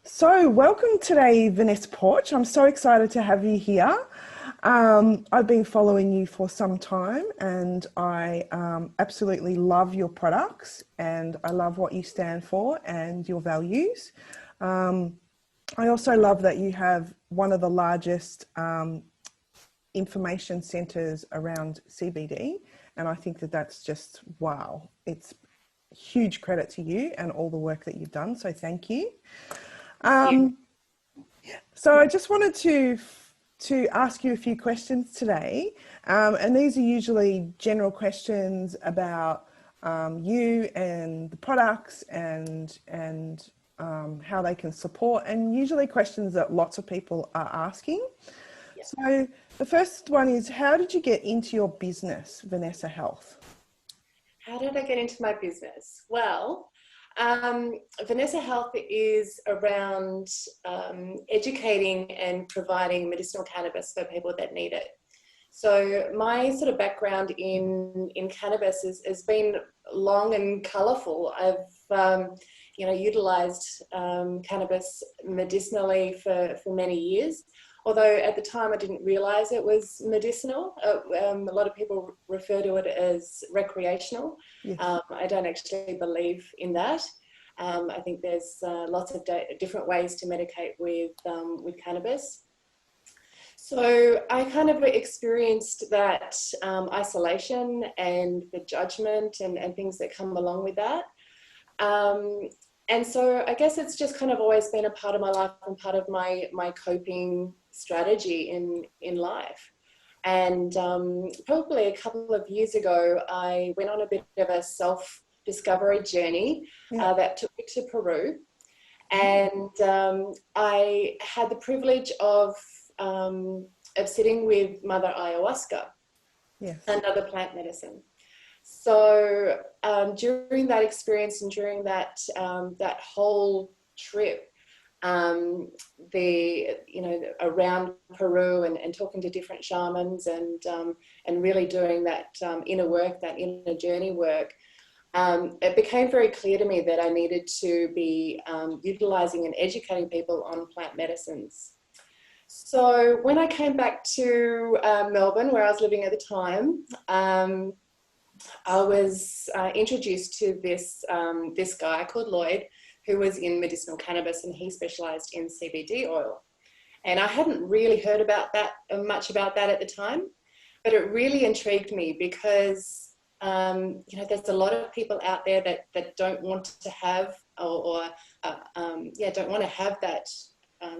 So, welcome today, Vanessa Porch. I'm so excited to have you here. I've been following you for some time and I absolutely love your products and I love what you stand for and your values. Um, I also love that you have one of the largest information centres around CBD, and I think that that's just wow. It's huge credit to you and all the work that you've done. So, thank you. You. Um, So I just wanted to ask you a few questions today, and these are usually general questions about you and the products and how they can support, and usually questions that lots of people are asking. Yeah. So the first one is, how did you get into your business, Vanessa Health? How did I get into my business? Vanessa Health is around educating and providing medicinal cannabis for people that need it. So my sort of background in cannabis has been long and colourful. I've utilised cannabis medicinally for many years. Although at the time I didn't realise it was medicinal. A lot of people refer to it as recreational. Yes. I don't actually believe in that. I think there's lots of different ways to medicate with cannabis. So I kind of experienced that isolation and the judgment and things that come along with that. And so I guess it's just kind of always been a part of my life and part of my coping strategy in life. And probably a couple of years ago, I went on a bit of a self-discovery journey Yeah. that took me to Peru. And I had the privilege of sitting with Mother Ayahuasca, Yes. another plant medicine. So during that experience and during that whole trip, around Peru and talking to different shamans and really doing that inner work, that inner journey work, it became very clear to me that I needed to be utilizing and educating people on plant medicines. So when I came back to Melbourne, where I was living at the time, I was introduced to this guy called Lloyd, who was in medicinal cannabis, and he specialised in CBD oil. And I hadn't really heard about that much about that at the time, but it really intrigued me because there's a lot of people out there that don't want to have don't want to have that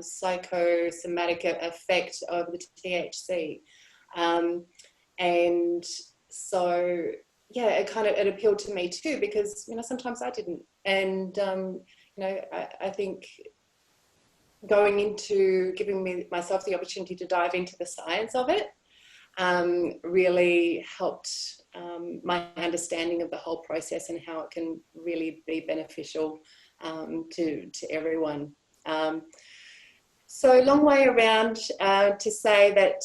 psychosomatic effect of the THC, and so it appealed to me too, because sometimes I didn't. And I think going into giving myself the opportunity to dive into the science of it really helped my understanding of the whole process and how it can really be beneficial to everyone. So long way around to say that,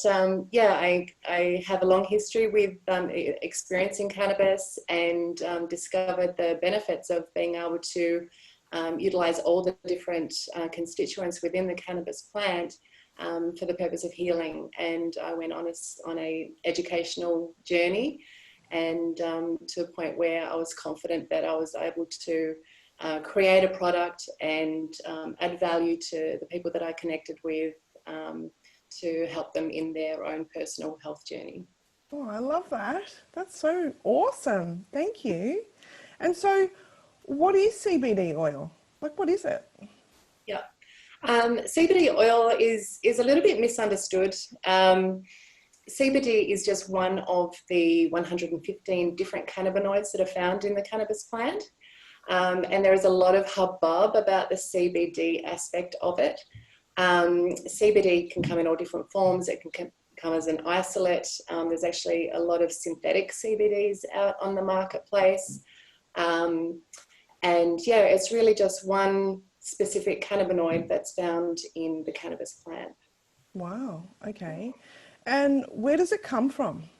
I have a long history with experiencing cannabis and discovered the benefits of being able to utilize all the different constituents within the cannabis plant for the purpose of healing. And I went on a educational journey, and to a point where I was confident that I was able to create a product and add value to the people that I connected with, to help them in their own personal health journey. Oh, I love that. That's so awesome. Thank you. And so, what is CBD oil? Like, what is it? Yeah. CBD oil is a little bit misunderstood. CBD is just one of the 115 different cannabinoids that are found in the cannabis plant. And there is a lot of hubbub about the CBD aspect of it. CBD can come in all different forms. It can come as an isolate. There's actually a lot of synthetic CBDs out on the marketplace. It's really just one specific cannabinoid that's found in the cannabis plant. Wow. Okay. And where does it come from?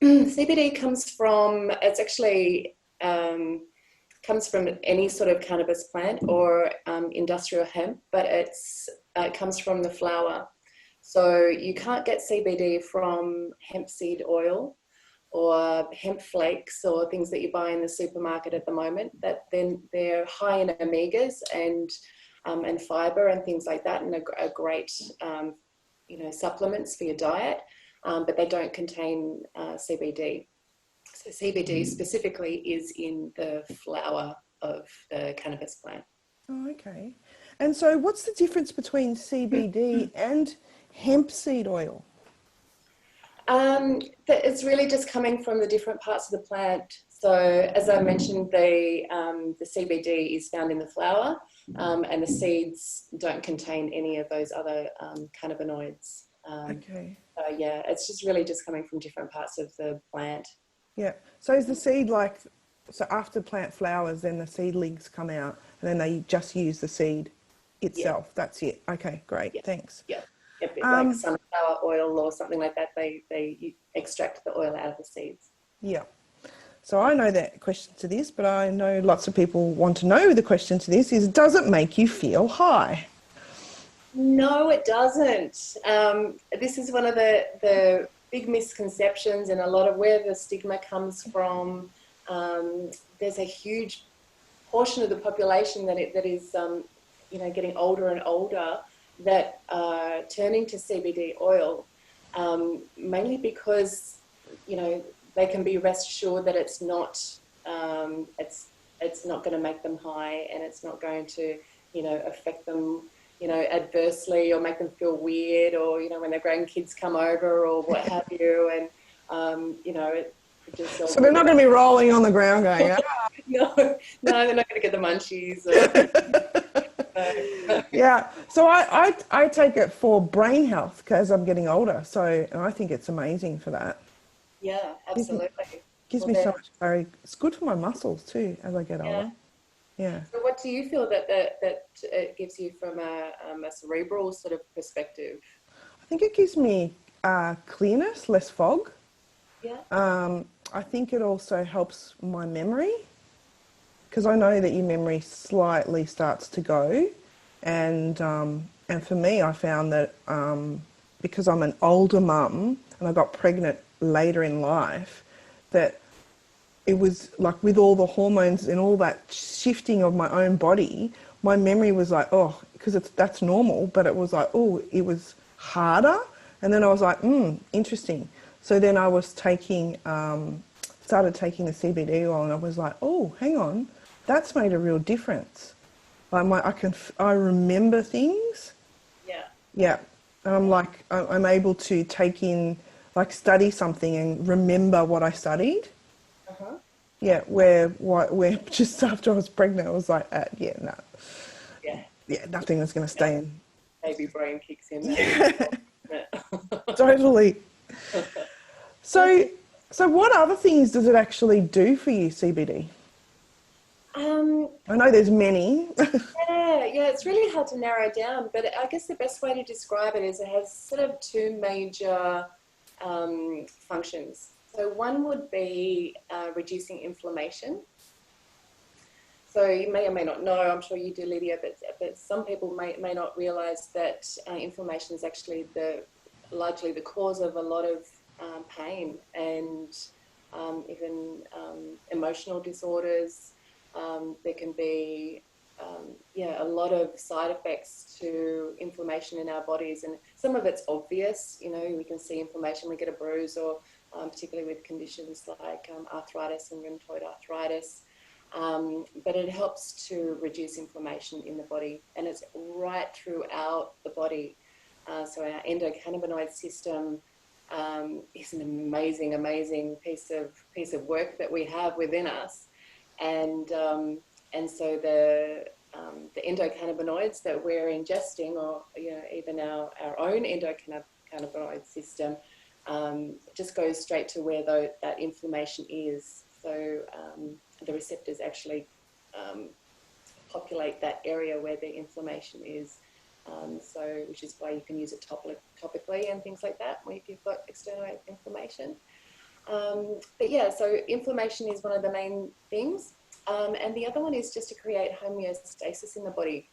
CBD comes from, it's actually comes from any sort of cannabis plant or industrial hemp, but it comes from the flower. So you can't get CBD from hemp seed oil or hemp flakes or things that you buy in the supermarket at the moment. That then they're high in omegas and fiber and things like that, and are great supplements for your diet, but they don't contain CBD. So CBD specifically is in the flower of the cannabis plant. Oh, okay. And so what's the difference between CBD and hemp seed oil? It's really just coming from the different parts of the plant. So as I mentioned, the CBD is found in the flower, and the seeds don't contain any of those other cannabinoids. Okay. So yeah, it's just really just coming from different parts of the plant. Yeah. So is the seed like, so after plant flowers, then the seedlings come out and then they just use the seed itself? Yeah. That's it. Okay, great. Yeah. Thanks. Yeah. A bit like sunflower oil or something like that. They extract the oil out of the seeds. Yeah. So I know the question to this, but I know lots of people want to know the question to this is, does it make you feel high? No, it doesn't. This is one of the big misconceptions and a lot of where the stigma comes from. There's a huge portion of the population that is getting older and older that are turning to CBD oil, mainly because they can be rest assured that it's not going to make them high, and it's not going to affect them adversely or make them feel weird, or when their grandkids come over or what have you, and it just so they're not going to be rolling on the ground going, ah. No, they're not going to get the munchies. Or, yeah, so I take it for brain health because I'm getting older, so I think it's amazing for that. Yeah, absolutely. Gives me so much clarity. It's good for my muscles too as I get older. Yeah. So what do you feel that it gives you from a cerebral sort of perspective? I think it gives me clearness, less fog. Yeah. I think it also helps my memory, because I know that your memory slightly starts to go, and for me, I found that because I'm an older mum and I got pregnant later in life, that it was like with all the hormones and all that shifting of my own body, my memory was like, oh, because that's normal, but it was like, oh, it was harder. And then I was like, interesting. So then I was started taking the CBD oil, and I was like, oh, hang on, that's made a real difference. Like I remember things. Yeah. Yeah. I'm able to take in, like, study something and remember what I studied. Uh-huh. Yeah, where just after I was pregnant, I was like, no. Yeah, nothing was going to stay in. Baby brain kicks in. Yeah, totally. So what other things does it actually do for you, CBD? I know there's many. yeah, it's really hard to narrow down, but I guess the best way to describe it is it has sort of two major functions. So one would be reducing inflammation. So you may or may not know, I'm sure you do, Lydia, but some people may not realise that inflammation is actually largely the cause of a lot of pain and even emotional disorders. There can be a lot of side effects to inflammation in our bodies, and some of it's obvious. We can see inflammation, we get a bruise, or particularly with conditions like arthritis and rheumatoid arthritis. But it helps to reduce inflammation in the body, and it's right throughout the body. So our endocannabinoid system is an amazing piece of work that we have within us, and so the endocannabinoids that we're ingesting, or even our own endocannabinoid system, just goes straight to where that inflammation is. So the receptors actually populate that area where the inflammation is. Which is why you can use it topically and things like that if you've got external inflammation. But yeah, so inflammation is one of the main things. And the other one is just to create homeostasis in the body.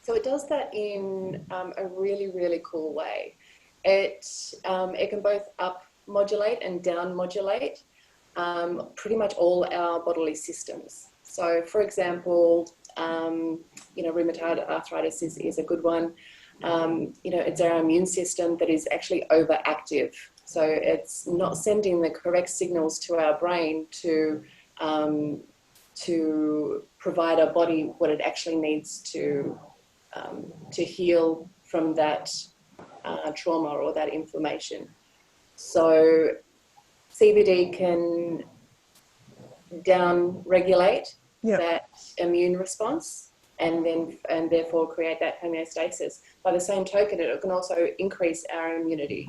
So it does that in a really, really cool way. It can both up modulate and down modulate pretty much all our bodily systems. So, for example, rheumatoid arthritis is a good one. It's our immune system that is actually overactive. So it's not sending the correct signals to our brain to provide our body what it actually needs to heal from that trauma or that inflammation. So CBD can down-regulate that immune response and therefore create that homeostasis. By the same token, it can also increase our immunity.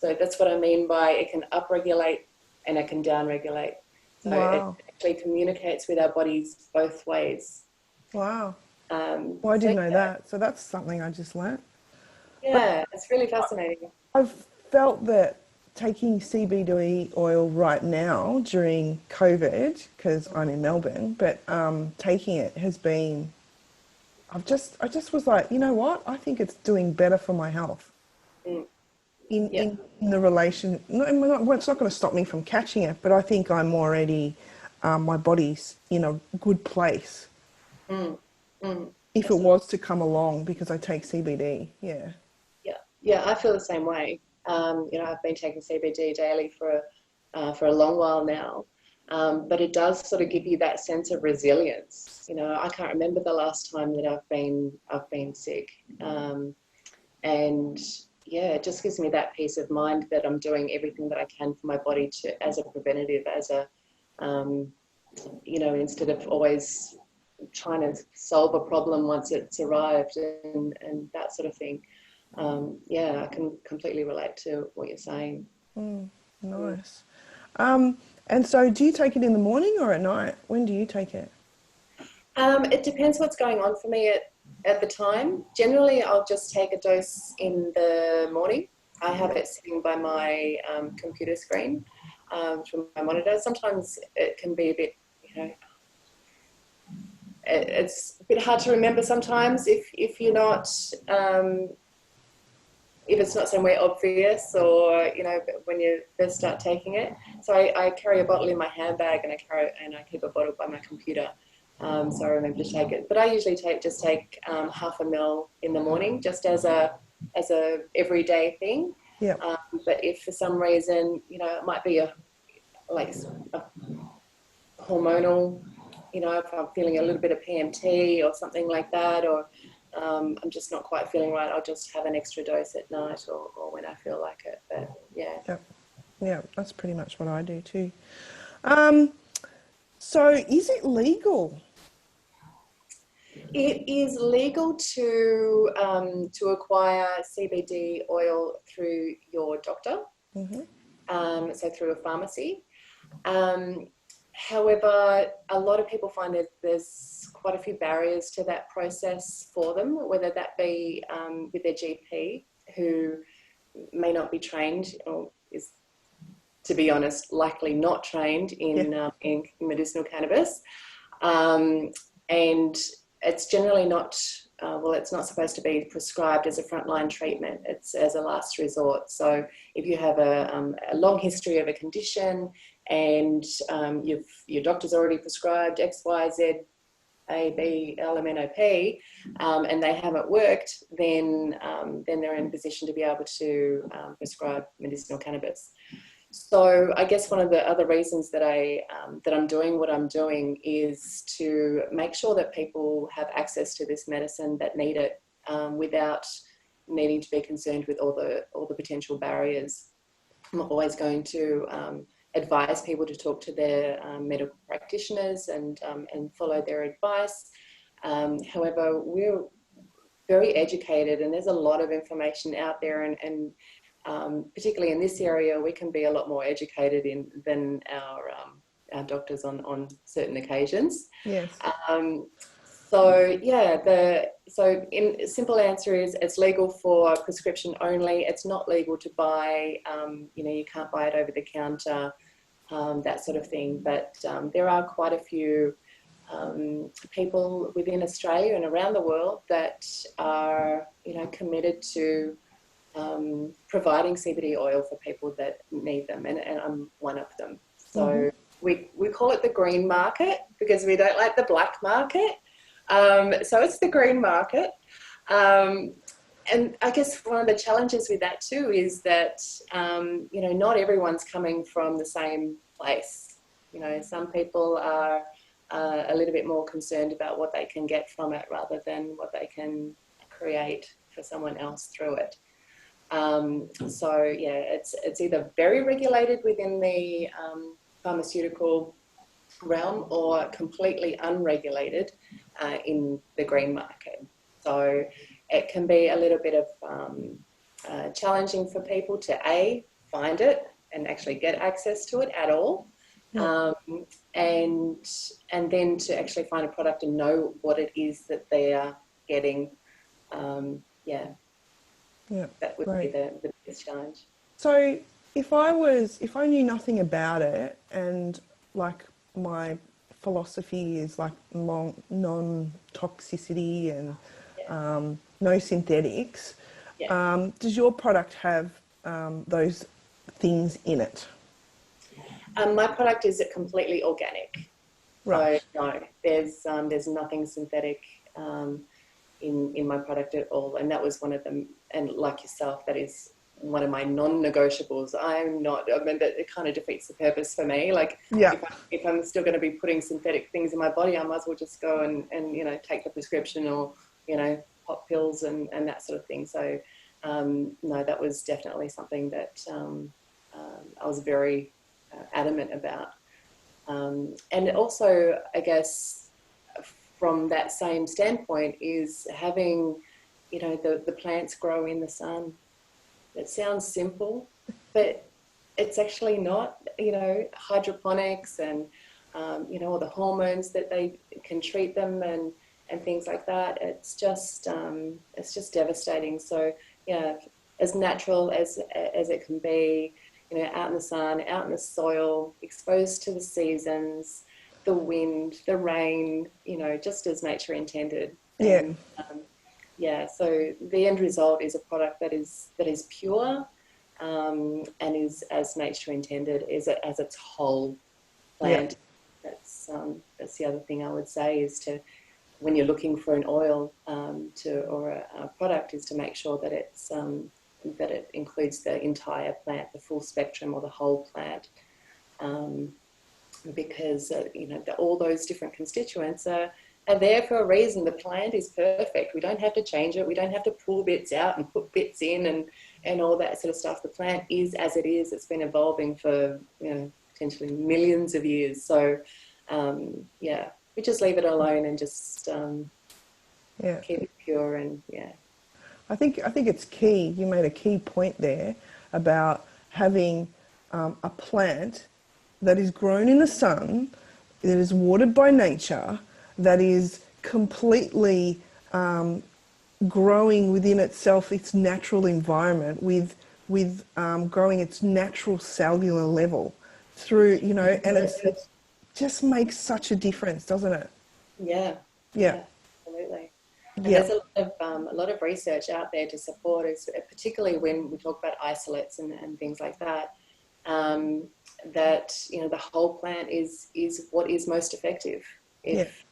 So that's what I mean by it can upregulate and it can downregulate. So it actually communicates with our bodies both ways. Wow. Well, I didn't know that. So that's something I just learnt. Yeah, it's really fascinating. I've felt that taking CBD oil right now during COVID, because I'm in Melbourne, but taking it has been, I just was like, you know what? I think it's doing better for my health. In the relation, it's not going to stop me from catching it, but I think I'm already, my body's in a good place. If it was to come along because I take CBD, Yeah, I feel the same way. I've been taking CBD daily for a long while now, but it does sort of give you that sense of resilience. I can't remember the last time that I've been sick, and it just gives me that peace of mind that I'm doing everything that I can for my body as a preventative, instead of always trying to solve a problem once it's arrived and that sort of thing. I can completely relate to what you're saying. Nice. And so do you take it in the morning or at night? When do you take it? It depends what's going on for me at the time. Generally, I'll just take a dose in the morning. I have it sitting by my computer screen from my monitor. Sometimes it can be a bit, it's a bit hard to remember sometimes if you're not... if it's not somewhere obvious or, when you first start taking it. So I carry a bottle in my handbag and I keep a bottle by my computer. So I remember to take it. But I usually take half a ml in the morning just as a everyday thing. Yeah. But if for some reason, it might be a hormonal, if I'm feeling a little bit of PMT or something like that, or I'm just not quite feeling right, I'll just have an extra dose at night or when I feel like it. But yeah, that's pretty much what I do too. So is it legal? It is legal to acquire CBD oil through your doctor, so through a pharmacy. However, a lot of people find that there's quite a few barriers to that process for them, whether that be with their GP, who may not be trained or is, to be honest, likely not trained in medicinal cannabis. And it's generally not, it's not supposed to be prescribed as a frontline treatment. It's as a last resort. So if you have a long history of a condition and your doctor's already prescribed X, Y, Z, A, B, L, M, N, O, P, and they haven't worked, then they're in a position to be able to prescribe medicinal cannabis. So I guess one of the other reasons that I'm doing what I'm doing is to make sure that people have access to this medicine that need it without needing to be concerned with all the potential barriers. I'm always going to advise people to talk to their medical practitioners and follow their advice. However, we're very educated and there's a lot of information out there, and particularly in this area, we can be a lot more educated than our doctors on certain occasions. Yes. So in simple answer is it's legal for prescription only. It's not legal to buy. You can't buy it over the counter. that sort of thing. But there are quite a few people within Australia and around the world that are, committed to providing CBD oil for people that need them, and I'm one of them. So we call it the green market because we don't like the black market. So it's the green market. And I guess one of the challenges with that too is that, not everyone's coming from the same place. Some people are a little bit more concerned about what they can get from it rather than what they can create for someone else through it. So yeah, it's either very regulated within the pharmaceutical realm or completely unregulated in the green market. So it can be a little bit of challenging for people to find it and actually get access to it at all, and then to actually find a product and know what it is that they are getting. That would be the biggest challenge. So if I knew nothing about it, and like my philosophy is like non-toxicity and no synthetics, does your product have those things in it? My product is completely organic. Right. So no, there's nothing synthetic in my product at all, and that was one of them. And like yourself, that is one of my non-negotiables. I mean, that it kind of defeats the purpose for me. Like, if I'm still going to be putting synthetic things in my body, I might as well just go and take the prescription or pop pills and that sort of thing. So no, that was definitely something that I was very adamant about. And also, I guess, from that same standpoint is having, the plants grow in the sun. It sounds simple, but it's actually not. Hydroponics and, all the hormones that they can treat them and things like that. It's just devastating. So, as natural as it can be, out in the sun, out in the soil, exposed to the seasons, the wind, the rain, just as nature intended. And, so the end result is a product that is pure and is as nature intended, as its whole plant. That's the other thing I would say is to, when you're looking for an oil or a product, is to make sure that it's that it includes the entire plant, the full spectrum or the whole plant. Because all those different constituents are there for a reason. The plant is perfect. We don't have to change it. We don't have to pull bits out and put bits in and all that sort of stuff. The plant is as it is. It's been evolving for potentially millions of years. So we just leave it alone and just keep it pure and I think it's key. You made a key point there about having a plant that is grown in the sun, that is watered by nature, that is completely growing within itself, its natural environment, with growing its natural cellular level through, and it just makes such a difference, doesn't it? Yeah. Absolutely. And there's a lot of research out there to support it, particularly when we talk about isolates and things like that. That the whole plant is what is most effective. If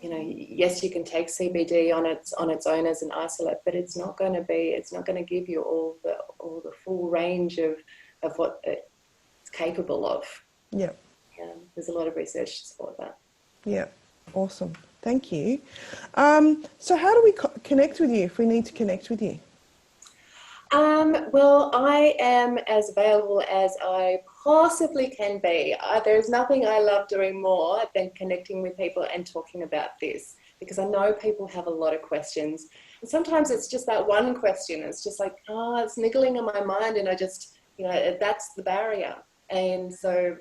yes, you can take CBD on its own as an isolate, but it's not going to give you all the full range of what it's capable of. There's a lot of research to support that. Awesome, thank you. So how do we connect with you if we need to connect with you? Well, I am as available as I possibly can be. There's nothing I love doing more than connecting with people and talking about this, because I know people have a lot of questions. And sometimes it's just that one question. It's just like, it's niggling in my mind, and I just, that's the barrier. And so,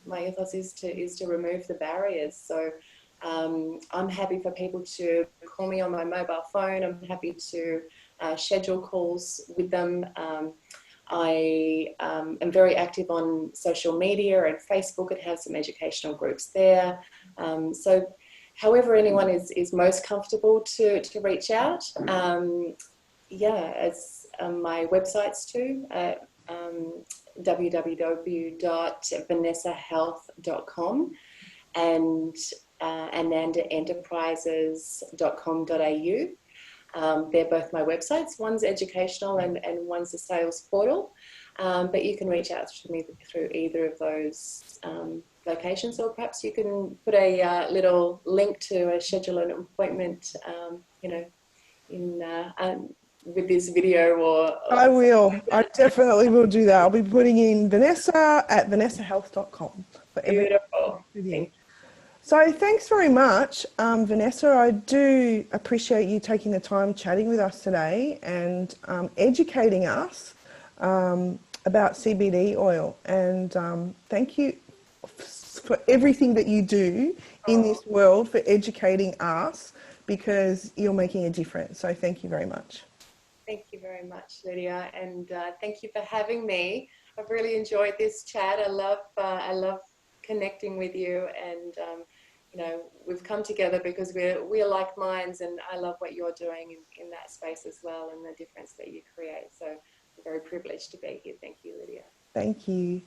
my ethos is to remove the barriers. So I'm happy for people to call me on my mobile phone. I'm happy to schedule calls with them. I am very active on social media and Facebook and have some educational groups there. So however anyone is most comfortable to reach out. Yeah, it's my websites too, www.vanessahealth.com and anandaenterprises.com.au. They're both my websites. One's educational and one's a sales portal. But you can reach out to me through either of those locations, or perhaps you can put a little link to schedule an appointment, you know, in with this video or I will. I definitely will do that. I'll be putting in Vanessa at vanessahealth.com for everyone beautiful. with you. Thank So thanks very much, Vanessa. I do appreciate you taking the time chatting with us today and educating us about CBD oil. And thank you for everything that you do in you. this world, for educating us, because you're making a difference. So thank you very much. Thank you very much, Lydia, and thank you for having me. I've really enjoyed this chat. I love connecting with you, and you know, we've come together because we're like minds, and I love what you're doing in that space as well, and the difference that you create. So I'm very privileged to be here. Thank you, Lydia. Thank you.